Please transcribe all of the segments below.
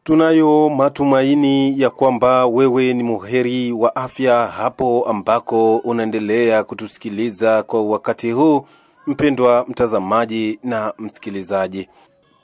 Tunayo matumaini ya kwamba wewe ni muheri wa afya hapo ambako unaendelea kutusikiliza kwa wakati huu, mpendwa mtazamaji na msikilizaji.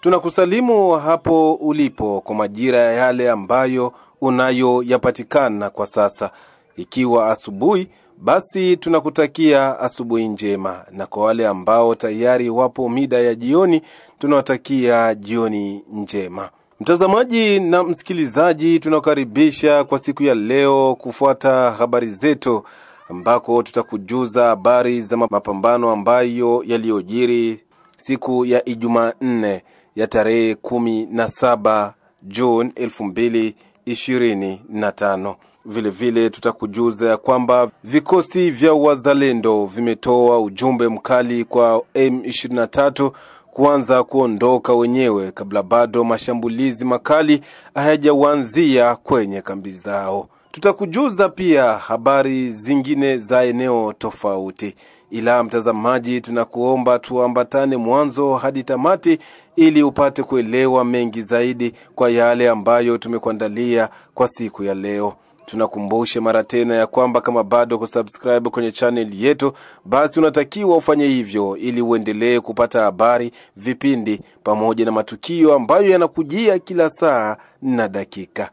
Tunakusalimu hapo ulipo kwa majira ya yale ambayo unayo yapatikana kwa sasa. Ikiwa asubuhi, basi tunakutakia asubuhi njema, na kwa wale ambao tayari wapo mida ya jioni, tunawatakia jioni njema. Mtazamaji na msikilizaji, tunakaribisha kwa siku ya leo kufuata habari zetu, ambako tutakujuza habari za mapambano ambayo yaliyojiri siku ya Ijumanne ya tarehe 17 June 2025. Vile vile tutakujuza kwamba vikosi vya wazalendo vimetoa ujumbe mkali kwa M23 kuanza kuondoka wenyewe kabla bado mashambulizi makali hayajaanzia kwenye kambi zao. Tutakujuza pia habari zingine za eneo tofauti. Ila mtazamaji, tunakuomba tuambatane mwanzo hadi tamati ili upate kuelewa mengi zaidi kwa yale ambayo tumekuandalia kwa siku ya leo. Tunakumbusha mara tena ya kwamba kama bado kusubscribe kwenye channel yetu, basi unatakiwa ufanye hivyo ili uendelee kupata habari, vipindi pamoja na matukio ambayo yanakujia kila saa na dakika.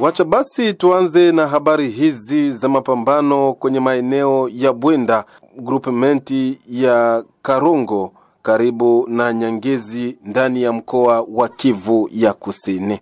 Wacha basi tuanze na habari hizi za mapambano kwenye maeneo ya Bwenda, groupement ya Karongo karibu na Nyangezi ndani ya mkoa wa Kivu ya Kusini.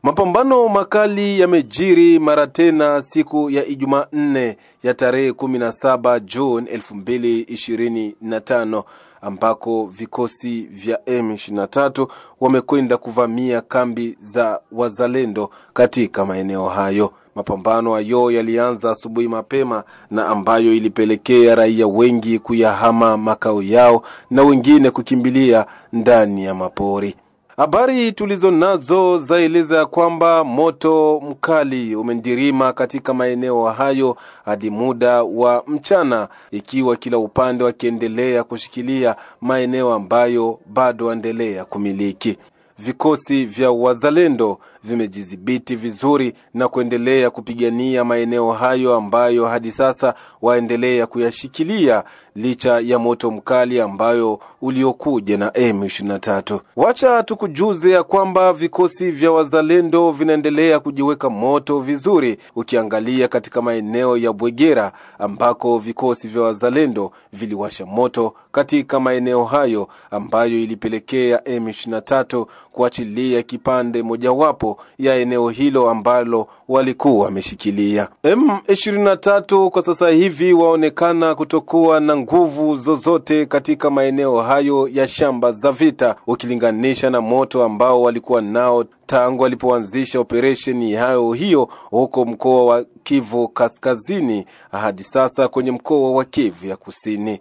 Mapambano makali yamejiri mara tena siku ya Ijumanne ya tarehe 17 June 2025, ambako vikosi vya M23 wamekwenda kuvamia kambi za wazalendo katika maeneo hayo. Mapambano hayo yalianza asubuhi mapema na ambayo ilipelekea raia wengi kuyahama makao yao na wengine kukimbilia ndani ya mapori. Habari tulizo nazo zaeleza kwamba moto mkali umendirima katika maeneo hayo hadi muda wa mchana, ikiwa kila upande wakiendelea kushikilia maeneo ambayo bado endelea kumiliki. Vikosi vya wazalendo vimejidhibiti vizuri na kuendelea kupigania maeneo hayo ambayo hadi sasa waendelea kuyashikilia licha ya moto mkali ambayo uliokuja na M23. Wacha tukujuze ya kwamba vikosi vya wazalendo vinaendelea kujiweka moto vizuri. Ukiangalia katika maeneo ya Bwegera ambako vikosi vya wazalendo viliwasha moto katika maeneo hayo ambayo ilipelekea M23 kuachilia kipande mojawapo ya eneo hilo ambalo walikuwa wameshikilia. M23 kwa sasa hivi waonekana kutokuwa na nguvu zozote katika maeneo hayo ya shamba za vita, ukilinganisha na moto ambao walikuwa nao tangu walipoanzisha operesheni hiyo huko mkoa wa Kivu Kaskazini hadi sasa kwenye mkoa wa Kivu ya Kusini.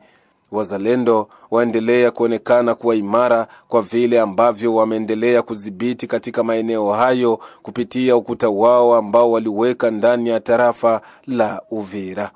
Wazalendo waendelea kuonekana kuwa imara kwa vile ambavyo wameendelea kudhibiti katika maeneo hayo kupitia ukuta wao ambao waliweka ndani ya tarafa la Uvira.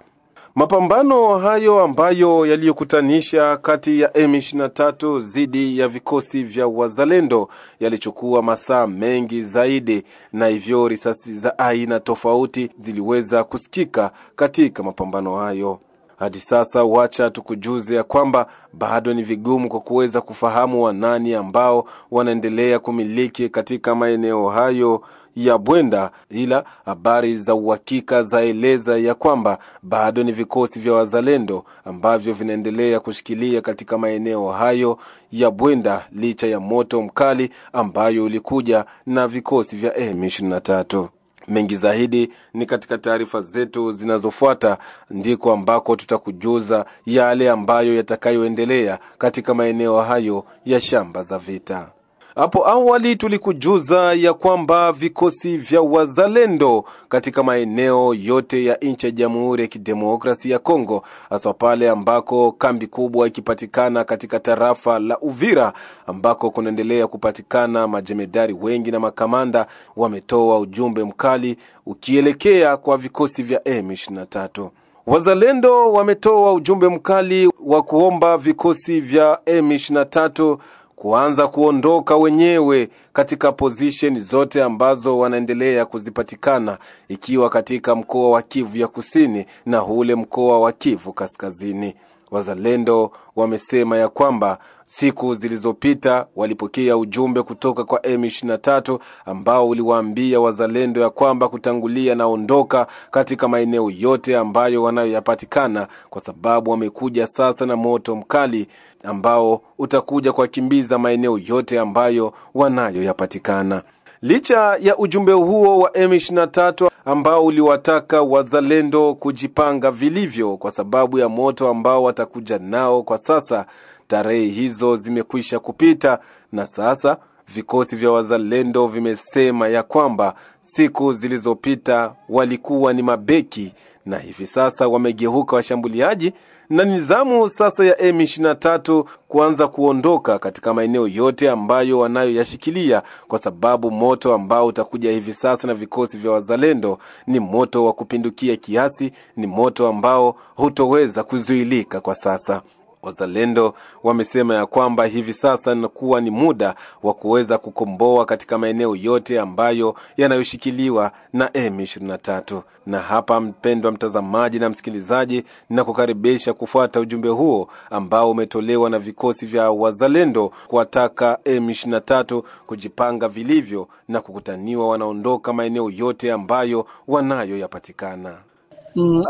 Mapambano hayo ambayo yaliyokutanisha kati ya M23 dhidi ya vikosi vya wazalendo yalichukua masaa mengi zaidi, na hivyo risasi za aina tofauti ziliweza kusikika katika mapambano hayo. Hadi sasa wacha tukujuze ya kwamba bado ni vigumu kwa kuweza kufahamu wanani ambao wanaendelea kumiliki katika maeneo hayo ya Bwenda, ila habari za uhakika zaeleza ya kwamba bado ni vikosi vya wazalendo ambavyo vinaendelea kushikilia katika maeneo hayo ya Bwenda licha ya moto mkali ambayo ulikuja na vikosi vya M23. Mengi zaidi ni katika taarifa zetu zinazofuata, ndiko ambako tutakujuza yale ambayo yatakayoendelea katika maeneo hayo ya shamba za vita. Hapo awali tulikujuza ya kwamba vikosi vya wazalendo katika maeneo yote ya nchi ya Jamhuri ya Kidemokrasia ya Kongo, hasa pale ambako kambi kubwa ikipatikana katika tarafa la Uvira ambako kunaendelea kupatikana majemedari wengi na makamanda, wametoa ujumbe mkali ukielekea kwa vikosi vya M23. Wazalendo wametoa ujumbe mkali wa kuomba vikosi vya M23 kuanza kuondoka wenyewe katika position zote ambazo wanaendelea kuzipatikana, ikiwa katika mkoa wa Kivu ya Kusini na ule mkoa wa Kivu Kaskazini. Wazalendo wamesema ya kwamba siku zilizopita walipokea ujumbe kutoka kwa M23 ambao uliwaambia wazalendo ya kwamba kutangulia na ondoka katika maeneo yote ambayo wanayoyapatikana, kwa sababu wamekuja sasa na moto mkali ambao utakuja kuwakimbiza maeneo yote ambayo wanayoyapatikana. Licha ya ujumbe huo wa M23 ambao uliwataka wazalendo kujipanga vilivyo kwa sababu ya moto ambao watakuja nao, kwa sasa tarehe hizo zimekwisha kupita, na sasa vikosi vya wazalendo vimesema ya kwamba siku zilizopita walikuwa ni mabeki na hivi sasa wamegeuka washambuliaji, na nizamu sasa ya M23 kuanza kuondoka katika maeneo yote ambayo wanayoyashikilia, kwa sababu moto ambao utakuja hivi sasa na vikosi vya wazalendo ni moto wa kupindukia kiasi, ni moto ambao hutoweza kuzuilika kwa sasa. Wazalendo wamesema ya kwamba hivi sasa inakuwa ni muda wa kuweza kukomboa katika maeneo yote ambayo yanayoshikiliwa na M23. Na hapa, mpendwa mtazamaji na msikilizaji, na kukaribisha kufuata ujumbe huo ambao umetolewa na vikosi vya wazalendo kuwataka M23 kujipanga vilivyo na kukutaniwa wanaondoka maeneo yote ambayo wanayoyapatikana.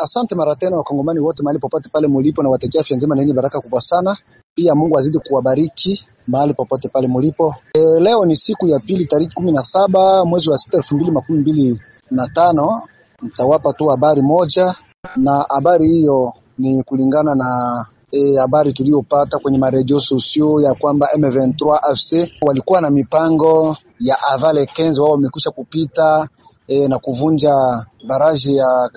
Asante mara tena wakongomani wote mahali popote pale mulipo, na watakia afya njema na yenye baraka kubwa sana. Pia Mungu azidi kuwabariki mahali popote pale mulipo. Leo ni siku ya pili, tarehe 17 mwezi wa 6 2025. Nitawapa tu habari moja, na habari hiyo ni kulingana na habari tuliyopata kwenye maredio sosio ya kwamba M23 AFC walikuwa na mipango ya Avale 15, wao wamekwisha kupita na kuvunja baraji ya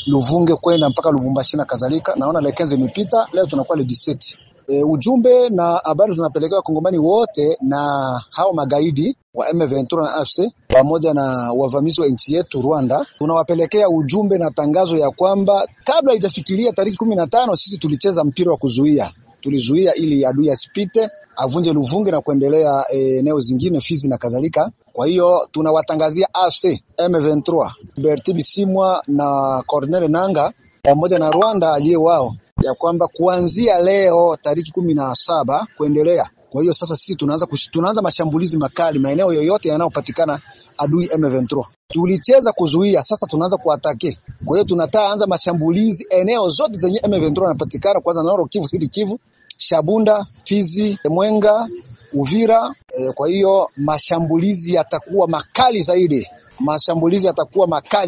Luvunge kwenda mpaka Lubumbashi na kadhalika. Naona le 15 imepita, leo tunakuwa le 17. Ujumbe na habari tunapelekea Kongomani wote na hao magaidi wa M23 na AFC pamoja na wavamizi wa nchi yetu Rwanda. Tunawapelekea ujumbe na tangazo ya kwamba kabla haijafikiria tarehe 15 sisi tulicheza mpira wa kuzuia. Tulizuia ili adui asipite, avunje Luvunge na kuendelea eneo zingine Fizi na kadhalika. Kwa hiyo tunawatangazia AFC, M23, Berti Bisimwa na Corneille Nanga pamoja na Rwanda aliye wao ya kwamba kuanzia leo tarehe 17 kuendelea. Kwa hiyo sasa sisi tunaanza mashambulizi makali maeneo yoyote yanayopatikana adui M23. Tulicheza kuzuia, sasa tunaanza kuatake. Kwa hiyo tunataanza mashambulizi eneo zote zenye M23 yanapatikana, kwanza Nord Kivu, Sud Kivu, Shabunda, Fizi, Mwenga, Uvira. Kwa hiyo mashambulizi yatakuwa makali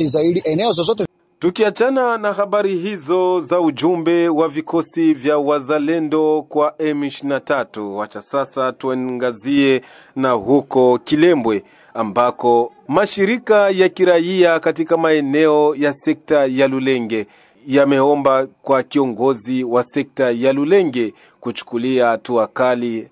zaidi eneo zozote. Tukiachana na habari hizo za ujumbe wa vikosi vya wazalendo kwa M23, wacha sasa tuangazie na huko Kilembwe ambako mashirika ya kiraia katika maeneo ya sekta ya Lulenge yameomba kwa kiongozi wa sekta ya Lulenge kuchukulia hatua kali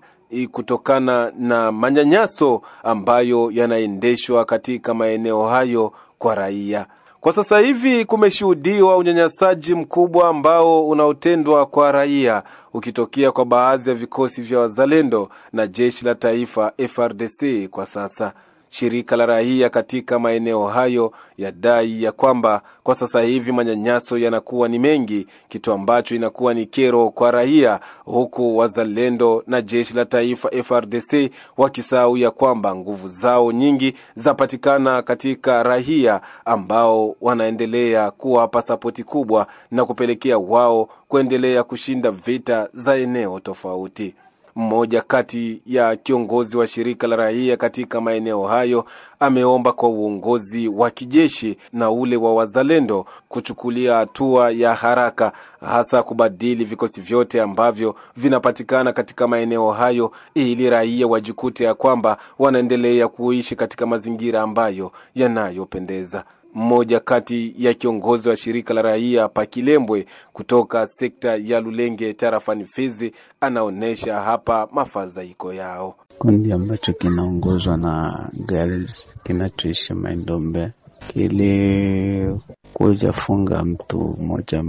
kutokana na manyanyaso ambayo yanaendeshwa katika maeneo hayo kwa raia. Kwa sasa hivi kumeshuhudiwa unyanyasaji mkubwa ambao unaotendwa kwa raia ukitokea kwa baadhi ya vikosi vya wazalendo na jeshi la taifa FRDC. Kwa sasa shirika la raia katika maeneo hayo yadai ya kwamba kwa sasa hivi manyanyaso yanakuwa ni mengi, kitu ambacho inakuwa ni kero kwa raia, huku wazalendo na jeshi la taifa FRDC wakisahau ya kwamba nguvu zao nyingi zapatikana katika raia ambao wanaendelea kuwapa sapoti kubwa na kupelekea wao kuendelea kushinda vita za eneo tofauti. Mmoja kati ya kiongozi wa shirika la raia katika maeneo hayo ameomba kwa uongozi wa kijeshi na ule wa wazalendo kuchukulia hatua ya haraka, hasa kubadili vikosi vyote ambavyo vinapatikana katika maeneo hayo ili raia wajikute ya kwamba wanaendelea kuishi katika mazingira ambayo yanayopendeza. Mmoja kati ya kiongozi wa shirika la raia Pakilembwe kutoka sekta ya Lulenge tarafani Fizi anaonesha hapa mafadhaiko yao. Kundi ambacho kinaongozwa na girls kinachoishi Maindombe kili kuja funga mtu mmoja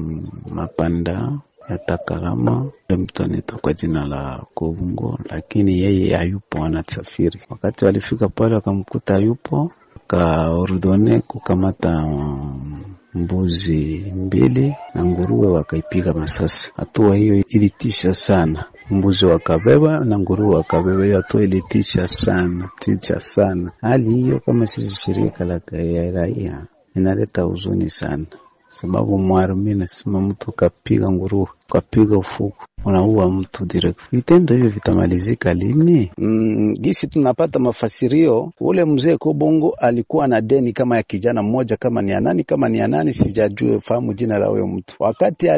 Mapanda ya Takarama. Mtu anaitwa kwa jina la Kobungo, lakini yeye hayupo, anasafiri. Wakati walifika pale wakamkuta hayupo, kaordone kukamata mbuzi 2 na nguruwe wakaipiga masasi. Hatua hiyo ilitisha sana. Mbuzi wakabeba na nguruwe wakabeba. Hiyo hatua ilitisha sana. Hali hiyo kama sisi shirika la raia inaleta huzuni sana, sababu mwarumi nasema mtu kapiga nguruwe, kapiga ufuku, unaua mtu direct. Vitendo hivyo vitamalizika lini? Gisi tunapata mafasirio, ule mzee Kobongo alikuwa na deni kama ya kijana mmoja, kama ni anani sijajue fahamu jina la huyo mtu. Wakati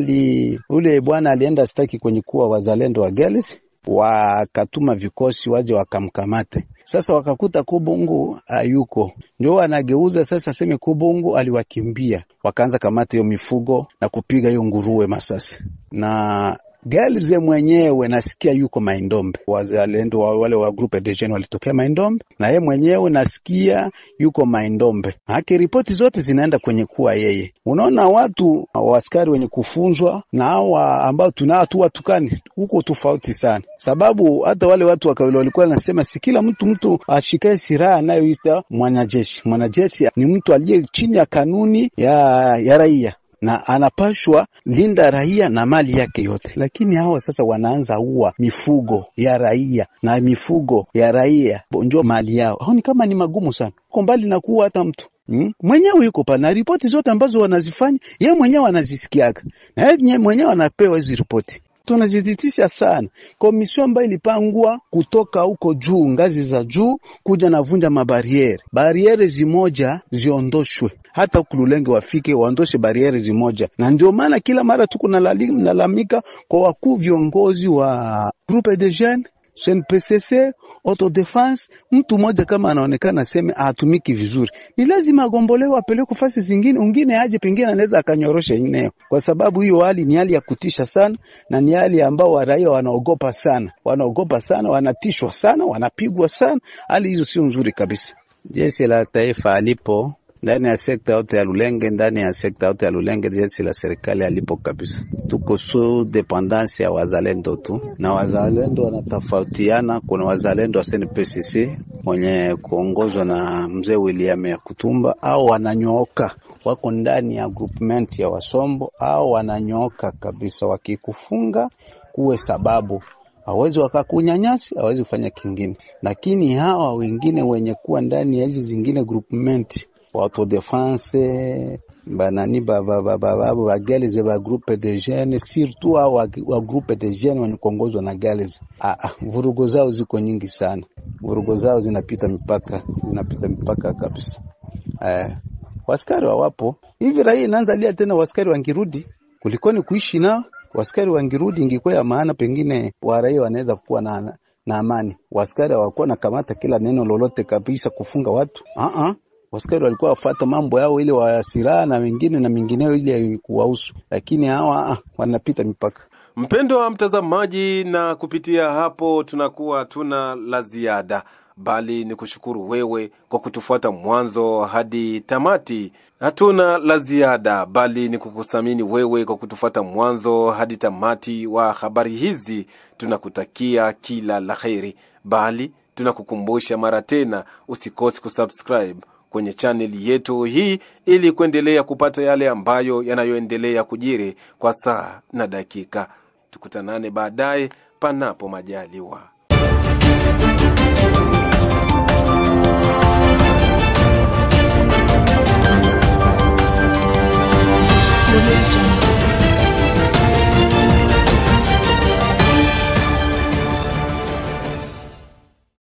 ule bwana alienda staki kwenye kuwa wazalendo wa Geles, wakatuma vikosi waje wakamkamate. Sasa wakakuta Kobongo hayuko, ndio anageuza sasa sema Kobongo aliwakimbia, wakaanza kamata hiyo mifugo na kupiga hiyo nguruwe masasi. Na Galize mwenyewe nasikia yuko Maindombe, wazalendo wale wa groupe de jeunes walitokea Maindombe, na yeye mwenyewe nasikia yuko Maindombe. Haki ripoti zote zinaenda kwenye kuwa yeye. Unaona watu askari wenye kufunzwa na hawa ambao tunatu watukani huko tofauti sana, sababu hata wale watu wakawili walikuwa nasema si kila mtu ashikae silaha anayoita mwanajeshi. Mwanajeshi ni mtu aliye chini ya kanuni ya raia na anapashwa linda raia na mali yake yote. Lakini hawa sasa wanaanza uwa mifugo ya raia na mifugo ya raia bonjo mali yao. Hao ni kama ni magumu sana. Kwa mbali na kuwa hata mtu mwenyewe yuko pana, ripoti zote ambazo wanazifanya yeye mwenyewe anazisikiaga, na yeye mwenyewe anapewa hizo ripoti. Tunazitisha sana. Komisio ambayo ilipangwa kutoka huko juu, ngazi za juu, kuja na vunja bariere zimoja ziondoshwe, hata Kululenge wafike waondoshe bariere zimoja. Na ndio maana kila mara tuko nalalamika kwa wakuu viongozi wa groupe de jeunes, CNPSC, autodefense. Mtu mmoja kama anaonekana aseme atumiki vizuri, ni lazima agombolewe apeleke fasi zingine, ungine aje pengine anaweza akanyorosha eneo, kwa sababu hiyo hali ni hali ya kutisha sana, na ni hali ambao raia wanaogopa sana, wanatishwa sana, wanapigwa sana. Hali hizo sio nzuri kabisa. Jeshi la taifa alipo ndani ya sekta yote ya Lulenge, jeshi la serikali alipo kabisa. Tuko sous dependance ya wazalendo tu, na wazalendo wanatofautiana. Kuna wazalendo wa CNPSC mwenye kuongozwa na mzee William ya Kutumba, au wananyooka wako ndani ya groupement ya Wasombo, au wananyooka kabisa, wakikufunga kuwe sababu hawezi wakakunyanyasi, hawezi kufanya kingine. Lakini hawa wengine wenye kuwa ndani ya hizi zingine groupement, autodefense, banani ba Galize, ba groupe de jeunes, surtout wa groupe de jeunes wanaongozwa na Galize. Vurugo zao ziko nyingi sana. Vurugo zao zinapita mipaka kabisa. Waskari wapo. Hivi raia inaanza lia tena waskari wangirudi. Kulikoni kuishi nao, waskari wangirudi ingekuwa ya maana, pengine wa raia wanaweza kuwa na amani. Waskari hawakuwa na kamata kila neno lolote kabisa kufunga watu. Waskari walikuwa wafuata mambo yao ile wa silaha na wengine na mingineo ile kuwahusu, lakini hawa wanapita mipaka. Mpendo wa mtazamaji, na kupitia hapo tunakuwa tuna la ziada, bali ni kushukuru wewe kwa kutufuata mwanzo hadi tamati. Hatuna la ziada, bali ni kukusamini wewe kwa kutufuata mwanzo hadi tamati wa habari hizi. Tunakutakia kila la kheri, bali tunakukumbusha mara tena usikose kusubscribe kwenye channel yetu hii ili kuendelea kupata yale ambayo yanayoendelea kujiri kwa saa na dakika. Tukutanane baadaye panapo majaliwa.